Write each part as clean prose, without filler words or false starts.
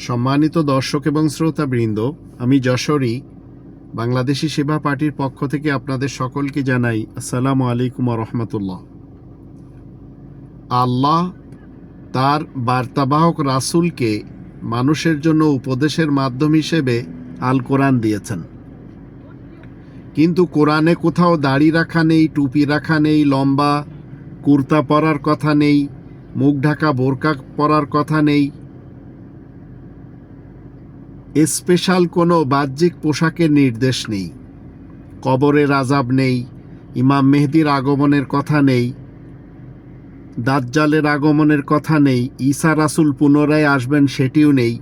সম্মানিত দর্শক এবং শ্রোতাবৃন্দ, আমি যশোরী বাংলাদেশি সেবা পার্টির পক্ষ থেকে আপনাদের সকলকে জানাই আসসালামু আলাইকুম ওয়া রাহমাতুল্লাহ। আল্লাহ তার বার্তাবাহক রাসূলকে মানুষের জন্য উপদেশের মাধ্যম হিসেবে আল কোরআন দিয়েছেন, কিন্তু কোরআনে কোথাও দাড়ি রাখা নেই, টুপি রাখা নেই, লম্বা কুর্তা পরার কথা নেই, মুখ ঢাকা বোরকা পরার কথা নেই, স্পেশাল কোনো বাহ্যিক পোশাকের নির্দেশ নেই, কবরের আযাব নেই, ইমাম মেহেদীর আগমনের কথা নেই, দাজ্জালের আগমনের কথা নেই, ঈসা রাসূল পুনরায় আসবেন সেটিও নেই।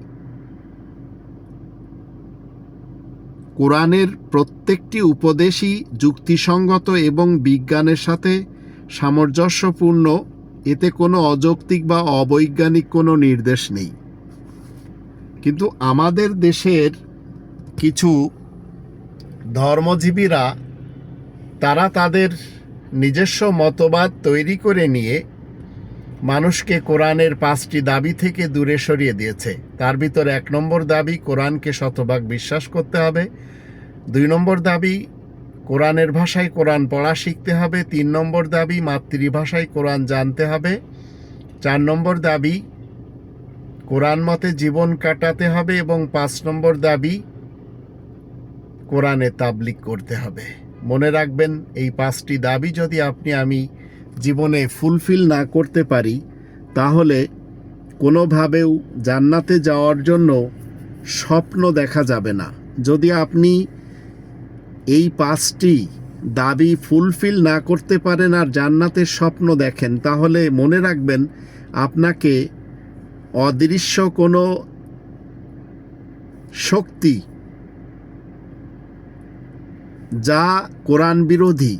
কোরআনের প্রত্যেকটি উপদেশই যুক্তিসঙ্গত এবং বিজ্ঞানের সাথে সামঞ্জস্যপূর্ণ, এতে কোনো অযৌক্তিক বা অবৈজ্ঞানিক কোনো নির্দেশ নেই। কিন্তু আমাদের দেশের কিছু ধর্মজীবীরা তারা তাদের নিজস্ব মতবাদ তৈরি করে নিয়ে মানুষকে কোরআনের 5টি দাবি থেকে দূরে সরিয়ে দিয়েছে। তার ভিতর 1 নম্বর দাবি, কোরআনকে শতভাগ বিশ্বাস করতে হবে। 2 নম্বর দাবি, কোরআনের ভাষায় কোরআন পড়া শিখতে হবে। 3 নম্বর দাবি, মাতৃভাষায় কোরআন জানতে হবে। 4 নম্বর দাবি, কোরআন মতে জীবন কাটাতে হবে। এবং 5 নম্বর দাবি, কোরআনে তাবলীগ করতে হবে। মনে রাখবেন, এই 5টি দাবি যদি আমি জীবনে ফুলফিল না করতে পারি, তাহলে কোনোভাবেও জান্নাতে যাওয়ার জন্য স্বপ্ন দেখা যাবে না। যদি আপনি এই 5টি দাবি ফুলফিল না করতে পারেন আর জান্নাতের স্বপ্ন দেখেন, তাহলে মনে রাখবেন আপনাকে অদৃশ্য কোনো শক্তি, যা কোরআন বিরোধী,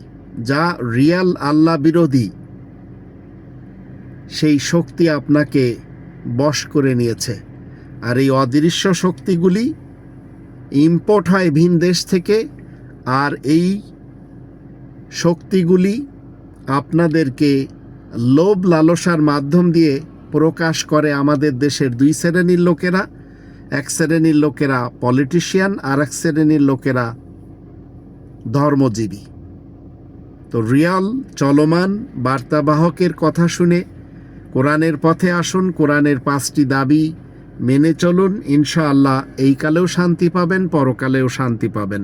যা রিয়াল আল্লাহ বিরোধী, সেই শক্তি আপনাকে বশ করে নিয়েছে। আর এই অদৃশ্য শক্তিগুলি ইম্পোর্ট হয় ভিন দেশ থেকে, আর এই শক্তিগুলি আপনাদেরকে লোভ লালসার মাধ্যম দিয়ে প্রকাশ করে আমাদের দেশের 2 শ্রেণীর লোকেরা। এক শ্রেণীর লোকেরা পলিটিশিয়ান, আর এক শ্রেণীর লোকেরা ধর্মজীবী। তো রিয়াল চলমান বার্তাবাহকের কথা শুনে কোরআনের পথে আসুন, কোরআনের 5টি দাবি মেনে চলুন। ইনশাআল্লাহ এই কালেও শান্তি পাবেন, পরকালেও শান্তি পাবেন।